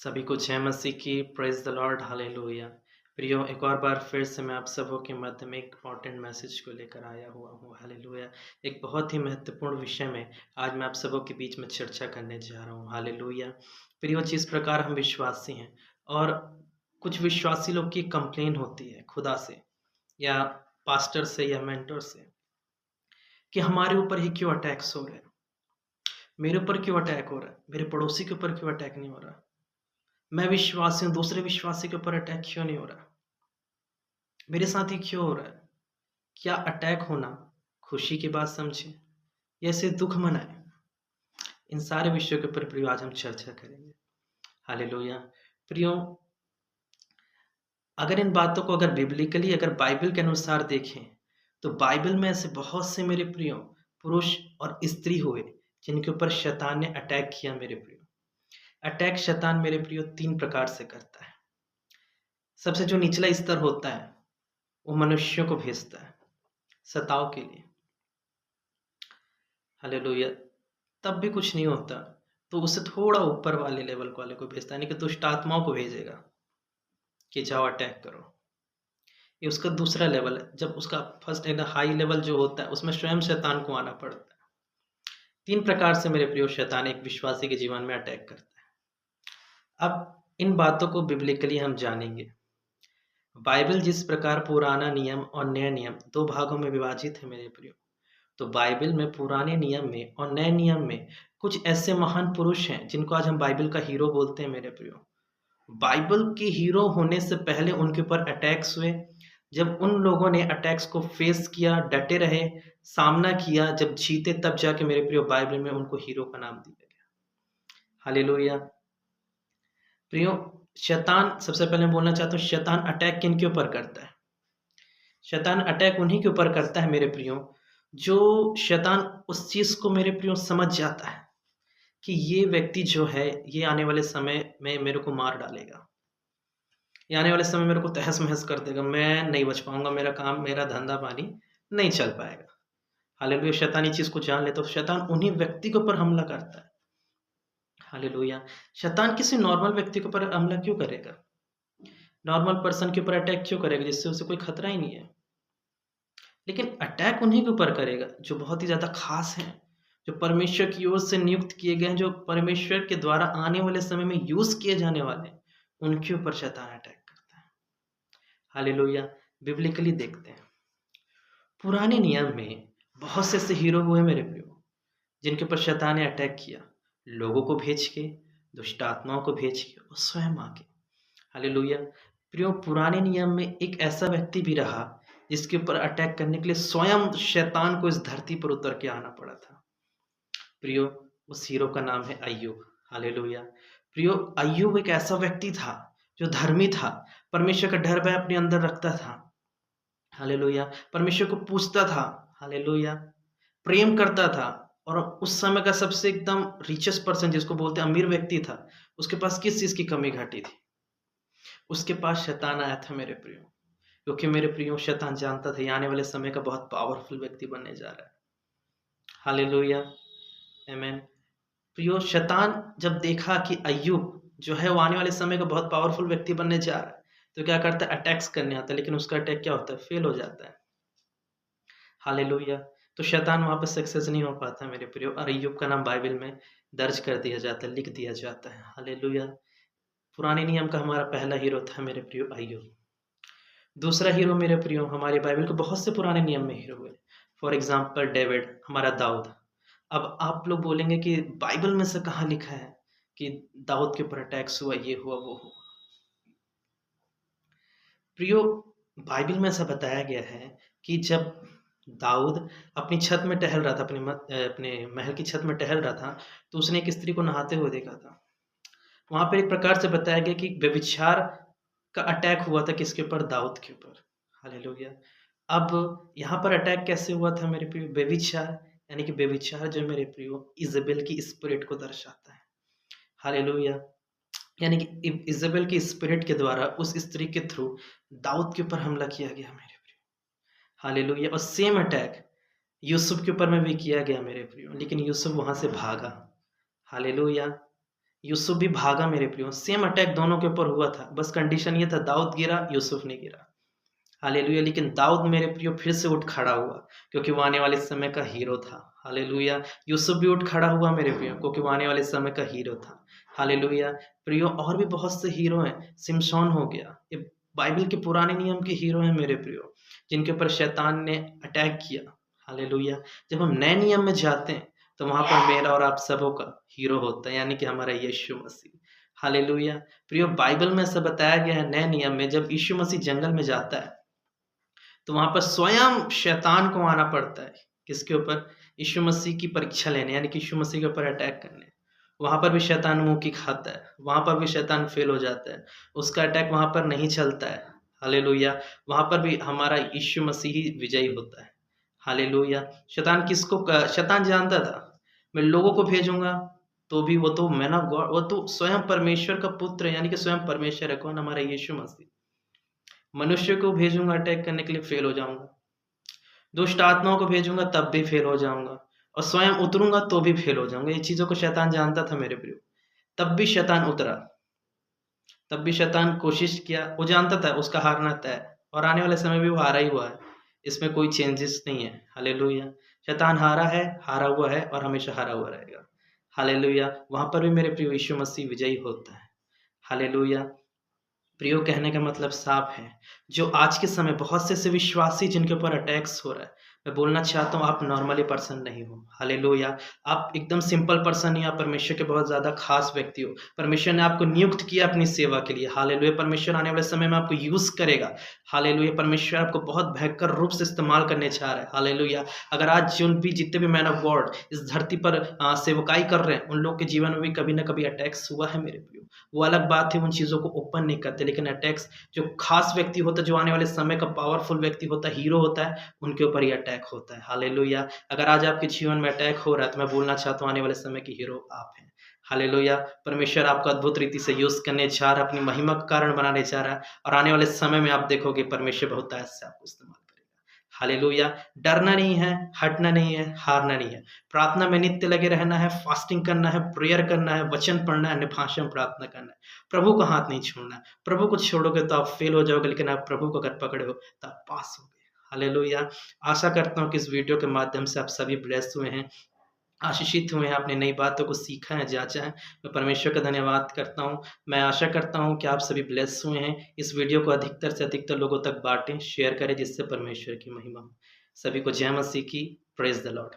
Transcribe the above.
सभी को जय मसीह की। Praise the Lord, hallelujah. प्रियो, एक और बार फिर से मैं आप सबों के मध्य में एक इम्पोर्टेंट मैसेज को लेकर आया हुआ हूँ, हालेलुया। एक बहुत ही महत्वपूर्ण विषय में आज मैं आप सबों के बीच में चर्चा करने जा रहा हूँ, हालेलुया। प्रियो, जिस प्रकार हम विश्वासी हैं और कुछ विश्वासी लोग की कंप्लेन होती है खुदा से या पास्टर से या मेंटर से कि हमारे ऊपर ही क्यों अटैक्स हो रहे हैं, मेरे ऊपर क्यों अटैक हो रहा है, मेरे पड़ोसी के ऊपर क्यों अटैक नहीं हो रहा, मैं विश्वासी हूँ, दूसरे विश्वासी के ऊपर अटैक क्यों नहीं हो रहा? मेरे साथ ही क्यों हो रहा है? क्या अटैक होना खुशी की बात समझें या इसे दुःख मनाएँ? इन सारे विषयों के ऊपर प्रियो आज हम चर्चा करेंगे। हालेलुया! प्रियो, अगर इन बातों को अगर बिब्लिकली अगर बाइबल के अनुसार देखें, तो बाइबल में ऐसे बहुत से मेरे प्रियो पुरुष और स्त्री हुए, जिनके ऊपर शैतान ने अटैक किया मेरे प्रियो। अटैक शैतान मेरे प्रियो 3 प्रकार से करता है। सबसे जो निचला स्तर होता है, वो मनुष्यों को भेजता है, सताव के लिए। हालेलुया! तब भी कुछ नहीं होता, तो उससे थोड़ा ऊपर वाले लेवल वाले को भेजता है, यानी कि दुष्ट आत्माओं को भेजेगा कि जाओ अटैक करो। ये उसका दूसरा लेवल है। जब उसका फर्स्ट एंड हाई लेवल जो होता है, उसमें स्वयं शैतान को आना पड़ता है। 3 प्रकार से मेरे प्रिय शैतान एक विश्वासी के जीवन में अटैक करता है। अब इन बातों को बिब्लिकली हम जानेंगे। बाइबल जिस प्रकार पुराना नियम और नया नियम 2 भागों में विभाजित है मेरे प्रियो, तो बाइबल में पुराने नियम में और नए नियम में कुछ ऐसे महान पुरुष हैं जिनको आज हम बाइबल का हीरो बोलते हैं मेरे प्रियो। बाइबल के हीरो होने से पहले उनके ऊपर अटैक्स हुए। जब उन लोगों ने अटैक्स को फेस किया, डटे रहे, सामना किया, जब जीते तब जाके मेरे प्रियो बाइबल में उनको हीरो का नाम दिया गया। हालेलुया! प्रियो, शैतान सबसे पहले मैं बोलना चाहता हूँ शैतान अटैक किन के ऊपर करता है? शैतान अटैक उन्हीं के ऊपर करता है मेरे प्रियो, जो शैतान उस चीज़ को मेरे प्रियो समझ जाता है कि ये व्यक्ति जो है, ये आने वाले समय में मेरे को मार डालेगा। ये आने वाले समय मेरे को तहस-महस कर देगा, मैं नहीं बच पाऊँगा, मेरा काम, मेरा धंधा-पानी नहीं चल पाएगा। हालेलुया! शैतान ये चीज़ को जान लेता है, तो शैतान उन्हीं व्यक्ति के ऊपर हमला करता है। हालेलुया! शैतान किसी नॉर्मल व्यक्ति के ऊपर हमला क्यों करेगा? नॉर्मल पर्सन के ऊपर अटैक क्यों करेगा जिससे उसे कोई खतरा ही नहीं है? लेकिन अटैक उन्हीं के ऊपर करेगा जो बहुत ही ज़्यादा ख़ास हैं, जो परमेश्वर की ओर से नियुक्त किए गए हैं, जो परमेश्वर के द्वारा आने वाले समय में यूज़ किए जाने वाले हैं, उनके ऊपर शैतान अटैक करता है। हालेलुया! बिब्लिकली देखते हैं। पुराने नियम में बहुत से ऐसे हीरो हुए मेरे प्रियो, जिनके ऊपर शैतान ने अटैक किया, लोगों को भेज के, दुष्ट आत्माओं को भेज के और स्वयं आके। हालेलुया! प्रियो, पुराने नियम में एक ऐसा व्यक्ति भी रहा, जिसके ऊपर अटैक करने के लिए स्वयं शैतान को इस धरती पर उतर के आना पड़ा था। प्रियो, उस हीरो का नाम है अय्यूब। हालेलुया! प्रियो, अय्यूब एक ऐसा व्यक्ति था, जो धर्मी था, परमेश्वर का डर भय अपने अंदर रखता था। हालेलुया! परमेश्वर को पूजता था। हालेलुया! प्रेम करता था और उस समय का सबसे एकदम रिचेस्ट पर्सन जिसको बोलते हैं अमीर व्यक्ति था, उसके पास किस चीज़ की कमी घटी थी? उसके पास शैतान आया था मेरे प्रियो, क्योंकि मेरे प्रियो शैतान जानता था ये आने वाले समय का बहुत पावरफुल व्यक्ति बनने जा रहा है। हालेलुया! आमेन। प्रियो, शैतान जब देखा कि अय्यूब जो है वो आने वाले समय का बहुत पावरफुल व्यक्ति बनने जा रहा है, तो क्या करता है अटैक्स करने आता है, लेकिन उसका अटैक क्या होता है? फेल हो जाता है। हालेलुया! तो शैतान वहाँ पे सक्सेस नहीं हो पाता मेरे प्रियो और अय्यूब का नाम बाइबल में दर्ज कर दिया जाता है, लिख दिया जाता है। हालेलुया! पुराने नियम का हमारा पहला हीरो था मेरे प्रियो अय्यूब। दूसरा हीरो मेरे प्रियो हमारे बाइबल के बहुत से पुराने नियम में हीरो हुए। फॉर एग्ज़ाम्पल डेविड, हमारा दाऊद। अब आप लोग बोलेंगे कि बाइबल में से कहाँ लिखा है कि दाऊद के ऊपर अटैक्स हुआ, ये हुआ, वो हुआ। प्रियो, बाइबल में ऐसा बताया गया है कि जब दाऊद अपनी छत में टहल रहा था, अपने महल की छत में टहल रहा था, तो उसने एक स्त्री को नहाते हुए देखा था। वहाँ पे एक प्रकार से बताया गया कि व्यभिचार का अटैक हुआ था किसके ऊपर? दाऊद के ऊपर। हालेलुया! अब यहाँ पर अटैक कैसे हुआ था मेरे प्रियो? व्यभिचार, यानी कि व्यभिचार जो मेरे प्रियो इज़ेबेल की स्पिरिट को दर्शाता है। हालेलुया! यानी कि इज़ेबेल की स्पिरिट के द्वारा उस स्त्री के थ्रू दाऊद के ऊपर हमला किया गया मेरे प्रियो। हालेलुया! और सेम अटैक यूसुफ के ऊपर में भी किया गया मेरे प्रियो, लेकिन यूसुफ वहाँ से भागा। हालेलुया! यूसुफ भी भागा मेरे प्रियो, सेम अटैक दोनों के ऊपर हुआ था, बस कंडीशन ये था दाऊद गिरा, यूसुफ नहीं गिरा। हालेलुया। लेकिन दाऊद मेरे प्रियो फिर से उठ खड़ा हुआ, क्योंकि वो आने वाले समय का हीरो था। हालेलुया। यूसुफ भी उठ खड़ा हुआ मेरे प्रियो, क्योंकि वो आने वाले समय का हीरो था। हालेलुया। प्रियो और भी बहुत से हीरो हैं, सिमशोन हो गया, ये बाइबल के पुराने नियम के हीरो हैं मेरे प्रियो, जिनके ऊपर शैतान ने अटैक किया। हालेलुया। जब हम नए नियम में जाते हैं तो वहां पर मेरा और आप सबों का हीरो होता है, यानी कि हमारा यीशु मसीह। हालेलुया। प्रियो बाइबल में ऐसा बताया गया है नए नियम में, जब यीशु मसीह जंगल में जाता है तो वहां पर स्वयं शैतान को आना पड़ता है। किसके ऊपर? यीशु मसीह की परीक्षा लेने, यानी कि यीशु मसीह के ऊपर अटैक करने। वहां पर भी शैतान मुंह की खाता है, वहां पर भी शैतान फेल हो जाता है, उसका अटैक वहां पर नहीं चलता है। हालेलुया। वहां पर भी हमारा यीशु मसीह ही विजयी होता है। हालेलुया। शैतान जानता था मैं लोगों को भेजूंगा तो भी वो तो मैन ऑफ गॉड, वो तो स्वयं परमेश्वर का पुत्र है, यानी कि स्वयं परमेश्वर है। कौन? हमारा यीशु मसीह। मनुष्य को भेजूंगा अटैक करने के लिए, फेल हो जाऊंगा। दुष्ट आत्माओं को भेजूंगा तब भी फेल हो जाऊंगा, और स्वयं उतरूंगा तो भी फेल हो जाऊंगा। ये चीजों को शैतान जानता था मेरे प्रियो। तब भी शैतान उतरा, तब भी शैतान कोशिश किया। वो जानता था उसका हारना तय है, और आने वाले समय भी वो हारा ही हुआ है, इसमें कोई चेंजेस नहीं है। हालेलुया। शैतान हारा है, हारा हुआ है, और हमेशा हारा हुआ रहेगा। हालेलुया। वहां पर भी मेरे प्रियो यीशु मसीह विजयी होता है। हालेलुया। प्रियो कहने का मतलब साफ है, जो आज के समय बहुत से ऐसे विश्वासी जिनके ऊपर अटैक्स हो रहा है, मैं बोलना चाहता हूँ आप नॉर्मली पर्सन नहीं हो। हालेलुया। आप एकदम सिंपल पर्सन नहीं, आप परमेश्वर के बहुत ज़्यादा खास व्यक्ति हो। परमेश्वर ने आपको नियुक्त किया अपनी सेवा के लिए। हालेलुया। परमेश्वर आने वाले समय में आपको यूज़ करेगा। हालेलुया। परमेश्वर आपको बहुत भयंकर रूप से इस्तेमाल करने चाह रहा है। हालेलुया। अगर आज जितने भी मैन ऑफ गॉड इस धरती पर सेवकाई कर रहे हैं, उन लोग के जीवन में भी कभी ना कभी अटैक्स हुआ है मेरे प्रियो। वो अलग बात है, उन चीज़ों को ओपन नहीं करते, लेकिन अटैक्स जो खास व्यक्ति होता है, जो आने वाले समय का पावरफुल व्यक्ति होता है, हीरो होता है, उनके ऊपर ही अटैक होता है। हालेलुया। अगर आज आपके जीवन में अटैक हो रहा है तो मैं बोलना चाहता हूँ आने वाले समय के हीरो आप हैं। हालेलुया। परमेश्वर आपको अद्भुत रीति से यूज़ करने चाह रहा है, अपनी महिमा का कारण बनाने चाह रहा है, और आने वाले समय में आप देखोगे परमेश्वर बहुत ऐसे से आपको इस्तेमाल करेगा। हालेलुया। डरना नहीं है, हटना नहीं है, हारना नहीं है। प्रार्थना में नित्य लगे रहना है, फास्टिंग करना है, प्रेयर करना है, वचन पढ़ना है, अन्य भाषा में प्रार्थना करना है। प्रभु का हाथ नहीं छोड़ना है। प्रभु को छोड़ोगे तो आप फेल हो जाओगे, लेकिन आप प्रभु को अगर पकड़े हो तो आप पास होगे। हालेलुया। आशा करता हूँ कि इस वीडियो के माध्यम से आप सभी ब्लेस्ड हुए हैं, आशीषित हुए हैं, आपने नई बातों को सीखा है, जाँचा है। मैं परमेश्वर का धन्यवाद करता हूँ। मैं आशा करता हूँ कि आप सभी ब्लेस्ड हुए हैं। इस वीडियो को अधिकतर से अधिकतर लोगों तक बाँटें, शेयर करें, जिससे परमेश्वर की महिमा हो। सभी को जय मसीह की। Praise the Lord.